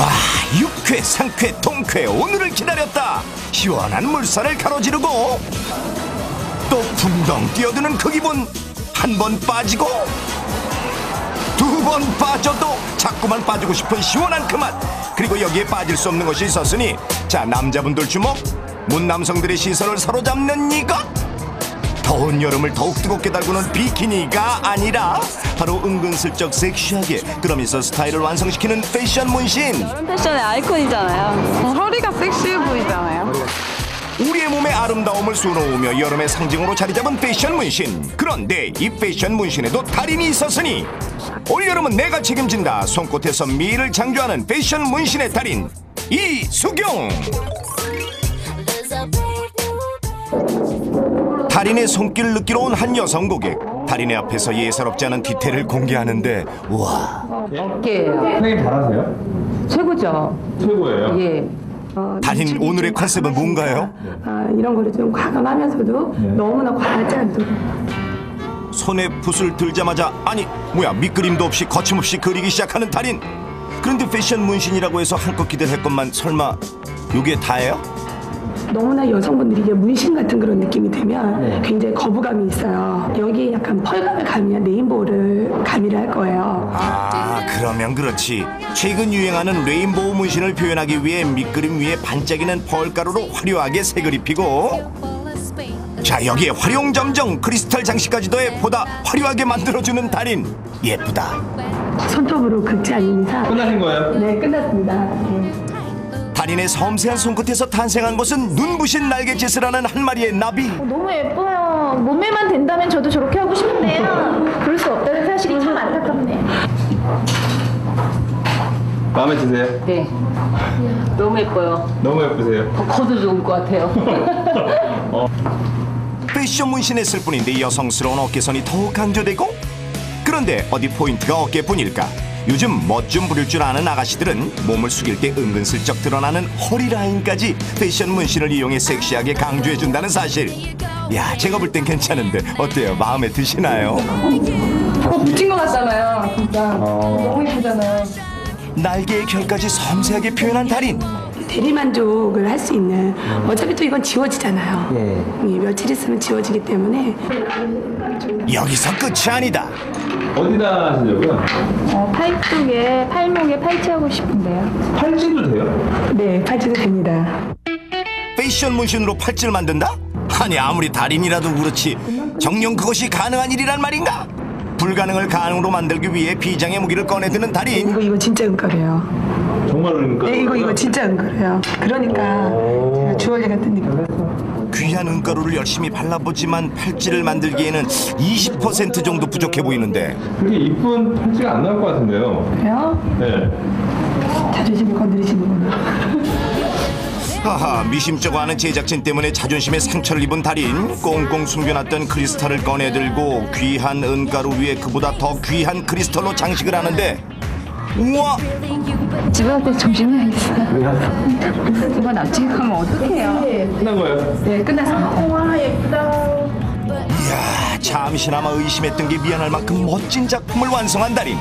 우와, 육회, 상쾌, 통쾌, 오늘을 기다렸다. 시원한 물살을 가로지르고 또 붕덩 뛰어드는 그 기분. 한 번 빠지고 두 번 빠져도 자꾸만 빠지고 싶은 시원한 그 맛. 그리고 여기에 빠질 수 없는 것이 있었으니, 자, 남자분들 주목. 문남성들의 시선을 사로잡는 이것. 더운 여름을 더욱 뜨겁게 달구는 비키니가 아니라 바로 은근슬쩍 섹시하게, 그러면서 스타일을 완성시키는 패션 문신. 여름 패션의 아이콘이잖아요. 허리가 섹시해 보이잖아요. 우리의 몸의 아름다움을 수놓으며 여름의 상징으로 자리잡은 패션 문신. 그런데 이 패션 문신에도 달인이 있었으니 올여름은 내가 책임진다. 손끝에서 미를 창조하는 패션 문신의 달인 이수경. 달인의 손길을 느끼러 온 한 여성 고객. 달인의 앞에서 예사롭지 않은 디테일을 공개하는데, 우와. 어깨예요. 선생님 잘하세요? 최고죠. 최고예요? 예. 달인 오늘의 컨셉은 뭔가요? 이런 거를 좀 과감하면서도 너무나 과하지 않도록. 손에 붓을 들자마자, 아니 뭐야, 밑그림도 없이 거침없이 그리기 시작하는 달인. 그런데 패션 문신이라고 해서 한껏 기대했건만 설마 요게 다예요? 너무나 여성분들이 이게 문신 같은 그런 느낌이 되면 굉장히 거부감이 있어요. 여기에 약간 펄감을 가미한 레인보우를 가미를 할 거예요. 아, 그러면 그렇지. 최근 유행하는 레인보우 문신을 표현하기 위해 밑그림 위에 반짝이는 펄가루로 화려하게 색을 입히고, 자, 여기에 활용점정 크리스탈 장식까지 더해 보다 화려하게 만들어주는 달인. 예쁘다. 손톱으로 긁지 않는 이상. 끝나신 거예요? 네, 끝났습니다. 네. 달인의 섬세한 손끝에서 탄생한 것은 눈부신 날갯짓을 하는 한 마리의 나비. 너무 예뻐요. 몸매만 된다면 저도 저렇게 하고 싶은데요. 그럴 수 없다는 사실이 참 안타깝네요. 마음에 드세요? 네. 너무 예뻐요. 너무 예쁘세요? 더 커도 좋을 것 같아요. 패션 문신했을 뿐인데 여성스러운 어깨선이 더욱 강조되고, 그런데 어디 포인트가 어깨뿐일까? 요즘 멋 좀 부릴 줄 아는 아가씨들은 몸을 숙일 때 은근슬쩍 드러나는 허리 라인까지 패션 문신을 이용해 섹시하게 강조해준다는 사실. 야, 제가 볼 땐 괜찮은데 어때요? 마음에 드시나요? 미친 것 같잖아요. 진짜. 너무 예쁘잖아요. 날개의 결까지 섬세하게 표현한 달인. 대리만족을 할 수 있는, 어차피 또 이건 지워지잖아요. 며칠 있으면 지워지기 때문에. 여기서 끝이 아니다. 어디다 하시려고요? 팔 쪽에 팔목에 팔찌하고 싶은데요. 팔찌도 돼요? 네, 팔찌도 됩니다. 패션 문신으로 팔찌를 만든다? 아니, 아무리 달인이라도 그렇지 정녕 그것이 가능한 일이란 말인가? 불가능을 가능으로 만들기 위해 비장의 무기를 꺼내드는 달인. 이거 진짜 은가래요. 정말 그러니까? 네, 이거 진짜 은가래요. 그러니까 제가 주얼리 같은 느낌. 귀한 은가루를 열심히 발라보지만 팔찌를 만들기에는 20% 정도 부족해 보이는데. 그렇게 이쁜 팔찌가 안 나올 것 같은데요? 그래요? 네. 자존심을 건드리시는구나. 하하, 미심쩍어 하는 제작진 때문에 자존심에 상처를 입은 달인. 꽁꽁 숨겨놨던 크리스탈을 꺼내들고 귀한 은가루 위에 그보다 더 귀한 크리스탈로 장식을 하는데, 우와! 집에 갈 때 정신이야겠어요. 왜요? 이거 남친 가면 어떡해요? 끝난 거예요? 네, 끝났습니다. 와, 예쁘다. 이야, 잠시나마 의심했던 게 미안할 만큼 멋진 작품을 완성한 달인.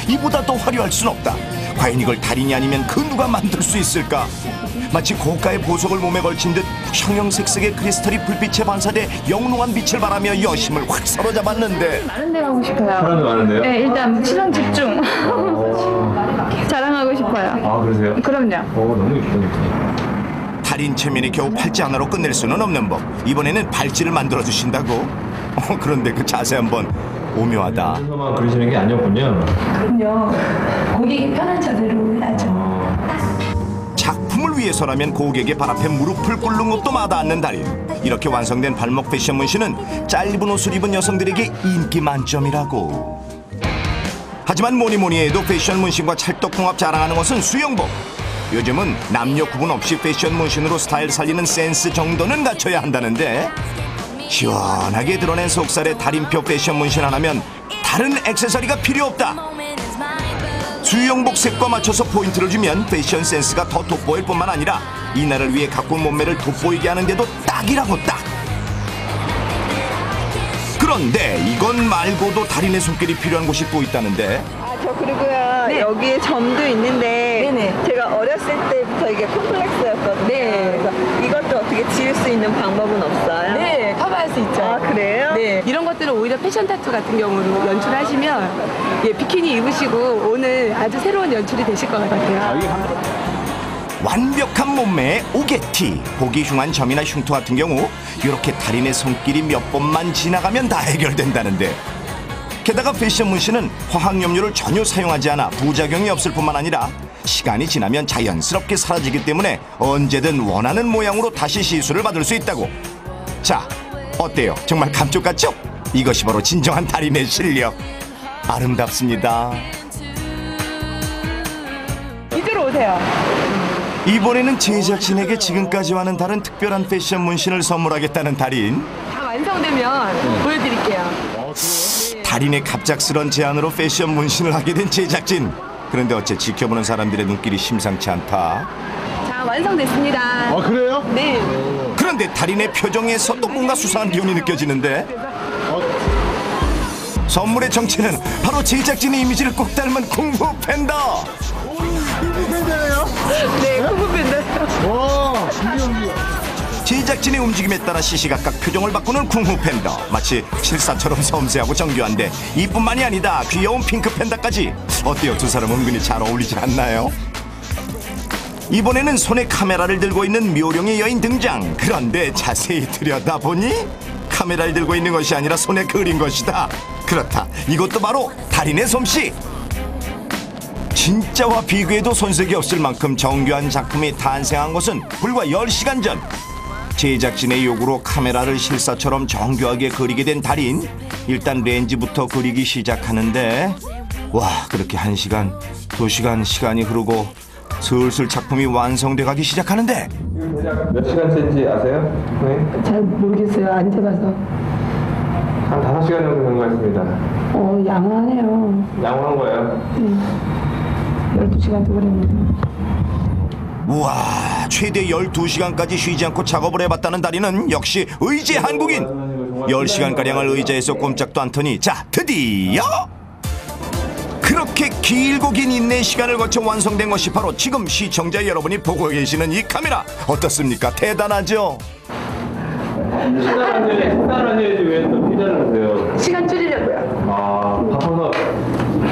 캬, 이보다 더 화려할 순 없다. 과연 이걸 달인이 아니면 그 누가 만들 수 있을까? 마치 고가의 보석을 몸에 걸친 듯 형형색색의 크리스탈이 불빛에 반사돼 영롱한 빛을 발하며 여심을 확 사로잡았는데. 많은 데 가고 싶어요. 사람도 많은데요? 네, 일단 시선 집중. 자랑하고 싶어요. 아, 그러세요? 그럼요. 너무 예쁘다. 달인 체면이 겨우 팔찌 하나로 끝낼 수는 없는 법. 이번에는 발찌를 만들어 주신다고? 그런데 그 자세 한번 오묘하다. 그래서만 그리시는 게 아니었군요. 그럼요. 고객이 편한 자세로 해야죠. 작품을 위해서라면 고객의 발 앞에 무릎을 꿇는 것도 마다않는 달인. 이렇게 완성된 발목 패션 문신은 짧은 옷을 입은 여성들에게 인기 만점이라고. 하지만 뭐니뭐니 해도 패션 문신과 찰떡궁합 자랑하는 것은 수영복. 요즘은 남녀 구분 없이 패션 문신으로 스타일 살리는 센스 정도는 갖춰야 한다는데, 시원하게 드러낸 속살에 달인표 패션 문신 하나면 다른 액세서리가 필요 없다. 수영복 색과 맞춰서 포인트를 주면 패션 센스가 더 돋보일 뿐만 아니라 이날을 위해 가꾼 몸매를 돋보이게 하는데도 딱이라고 딱. 그런데 이건 말고도 달인의 손길이 필요한 곳이 또 있다는데. 저 그리고요 네. 여기에 점도 있는데 네네. 제가 어렸을 때부터 이게 콤플렉스였거든요. 네. 그래서 이것도 어떻게 지울 수 있는 방법은 없어요? 네, 커버할 수 있죠. 아 그래요? 네, 이런 것들은 오히려 패션 타투 같은 경우로 연출하시면 예, 비키니 입으시고 오늘 아주 새로운 연출이 되실 것 같아요. 완벽한 몸매의 오게티. 보기 흉한 점이나 흉터 같은 경우 이렇게 달인의 손길이 몇 번만 지나가면 다 해결된다는데, 게다가 패션 문신은 화학염료를 전혀 사용하지 않아 부작용이 없을 뿐만 아니라 시간이 지나면 자연스럽게 사라지기 때문에 언제든 원하는 모양으로 다시 시술을 받을 수 있다고. 자, 어때요? 정말 감쪽 같죠? 이것이 바로 진정한 달인의 실력. 아름답습니다. 이쪽으로 오세요. 이번에는 제작진에게 지금까지와는 다른 특별한 패션 문신을 선물하겠다는 달인. 다 완성되면 보여드릴게요. 달인의 갑작스런 제안으로 패션 문신을 하게 된 제작진. 그런데 어째 지켜보는 사람들의 눈길이 심상치 않다. 자, 완성됐습니다. 아, 그래요? 네. 그런데 달인의 표정에서 또 뭔가 수상한 기운이 느껴지는데, 선물의 정체는 바로 제작진의 이미지를 꼭 닮은 쿵푸 팬더. 네, 쿵푸팬더. 제작진의 움직임에 따라 시시각각 표정을 바꾸는 쿵푸 팬더. 마치 실사처럼 섬세하고 정교한데 이뿐만이 아니다, 귀여운 핑크 팬더까지. 어때요? 두 사람 은근히 잘 어울리지 않나요? 이번에는 손에 카메라를 들고 있는 묘령의 여인 등장. 그런데 자세히 들여다보니 카메라를 들고 있는 것이 아니라 손에 그린 것이다. 그렇다, 이것도 바로 달인의 솜씨. 진짜와 비교해도 손색이 없을 만큼 정교한 작품이 탄생한 것은 불과 10시간 전. 제작진의 요구로 카메라를 실사처럼 정교하게 그리게 된 달인. 일단 렌즈부터 그리기 시작하는데, 와, 그렇게 1시간, 2시간 시간이 흐르고 슬슬 작품이 완성돼 가기 시작하는데, 몇 시간째인지 아세요? 네? 잘 모르겠어요. 안 재봐서. 한 5시간 정도 된 것 같습니다. 양호하네요. 양호한 거예요. 12시간도 그랬는데. 우와, 최대 12시간까지 쉬지 않고 작업을 해봤다는 달인은 역시 의지 한국인. 10시간가량을 의자에서 꼼짝도 않더니, 자, 드디어 그렇게 길고 긴 인내 시간을 거쳐 완성된 것이 바로 지금 시청자 여러분이 보고 계시는 이 카메라. 어떻습니까? 대단하죠? 식단을 해야지 왜 또 피자를 하세요? 시간 줄이려고요. 아, 바빠서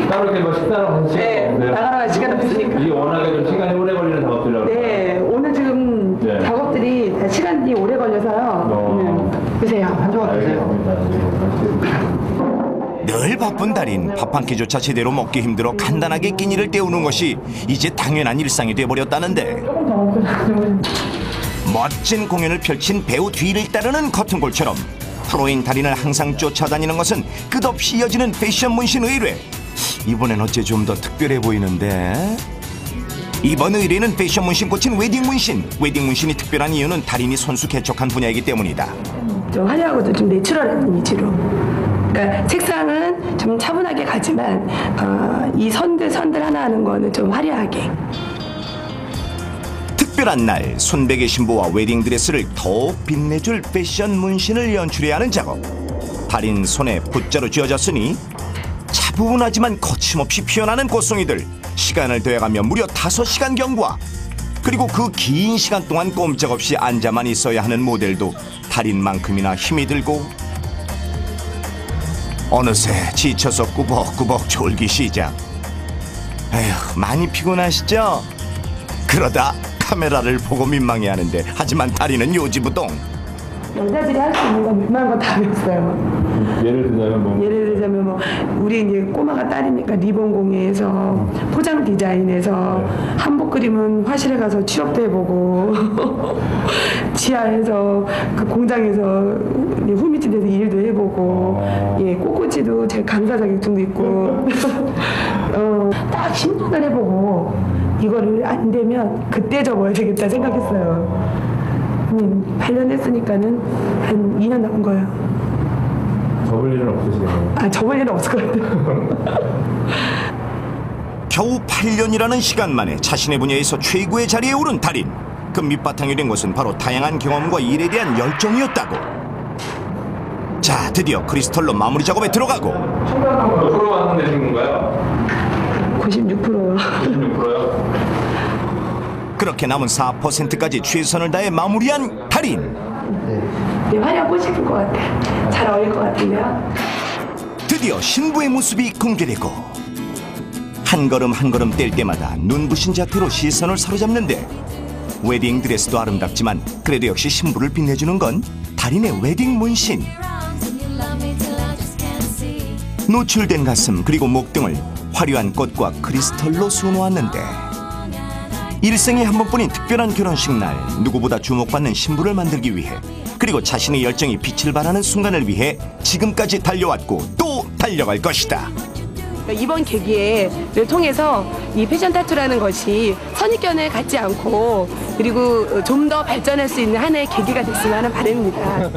따로 이렇게 뭐 식단을 한 시간 네, 없어요? 나가러 시간 없으니까. 이게 워낙에 좀 시간이 오래 걸리는 작업들이라고. 네, 오늘 지금 네. 작업들이 다 시간이 오래 걸려서요. 드세요. 한 조각 드세요. 늘 바쁜 달인, 밥 한 끼조차 제대로 먹기 힘들어 간단하게 끼니를 때우는 것이 이제 당연한 일상이 돼버렸다는데, 멋진 공연을 펼친 배우 뒤를 따르는 커튼골처럼 프로인 달인을 항상 쫓아다니는 것은 끝없이 이어지는 패션 문신 의뢰. 이번엔 어째 좀 더 특별해 보이는데, 이번 의뢰는 패션 문신 꽂힌 웨딩 문신. 웨딩 문신이 특별한 이유는 달인이 손수 개척한 분야이기 때문이다. 좀 화려하고도 좀 내추럴한 이미지로. 그러니까 색상은 좀 차분하게 가지만 이 선들 하나 하는 거는 좀 화려하게. 특별한 날 손베개 신부와 웨딩드레스를 더욱 빛내줄 패션 문신을 연출해야 하는 작업. 달인 손에 붓자루 쥐어졌으니 차분하지만 거침없이 피어나는 꽃송이들. 시간을 더해가며 무려 5시간 경과. 그리고 그 긴 시간 동안 꼼짝없이 앉아만 있어야 하는 모델도 달인만큼이나 힘이 들고, 어느새 지쳐서 꾸벅꾸벅 졸기 시작. 에휴, 많이 피곤하시죠? 그러다 카메라를 보고 민망해하는데, 하지만 달인은 요지부동. 여자들이 할 수 있는 건 웬만한 거 다 배웠어요. 예를 들자면 뭐 우리 이제 꼬마가 딸이니까 리본 공예에서 포장 디자인에서 한복 그림은 화실에 가서 취업도 해보고 지하에서 그 공장에서 후미진에서 일도 해보고, 예, 꽃꽂이도 제 강사 자격증도 있고 딱 10년을 해보고 이거를 안 되면 그때 접어야 되겠다 생각했어요. 8년 했으니까는 한 2년 남은 거예요. 접을 일은 없으시네요. 아, 접을 일은 없을 것 같아요. 겨우 8년이라는 시간 만에 자신의 분야에서 최고의 자리에 오른 달인. 그 밑바탕이 된 것은 바로 다양한 경험과 일에 대한 열정이었다고. 자, 드디어 크리스털로 마무리 작업에 들어가고. 몇 프로 완성되신 건가요? 96%요. 96%요? 그렇게 남은 4%까지 최선을 다해 마무리한 달인. 네, 화려한 꽃이 필 것 같아. 잘 어울릴 것 같은데요. 드디어 신부의 모습이 공개되고 한 걸음 한 걸음 뗄 때마다 눈부신 자태로 시선을 사로잡는데 웨딩드레스도 아름답지만 그래도 역시 신부를 빛내주는 건 달인의 웨딩 문신. 노출된 가슴 그리고 목 등을 화려한 꽃과 크리스털로 수놓았는데 일생에 한 번뿐인 특별한 결혼식 날 누구보다 주목받는 신부를 만들기 위해 그리고 자신의 열정이 빛을 발하는 순간을 위해 지금까지 달려왔고 또 달려갈 것이다. 이번 계기를 통해서 이 패션 타투라는 것이 선입견을 갖지 않고 그리고 좀 더 발전할 수 있는 하나의 계기가 됐으면 하는 바람입니다.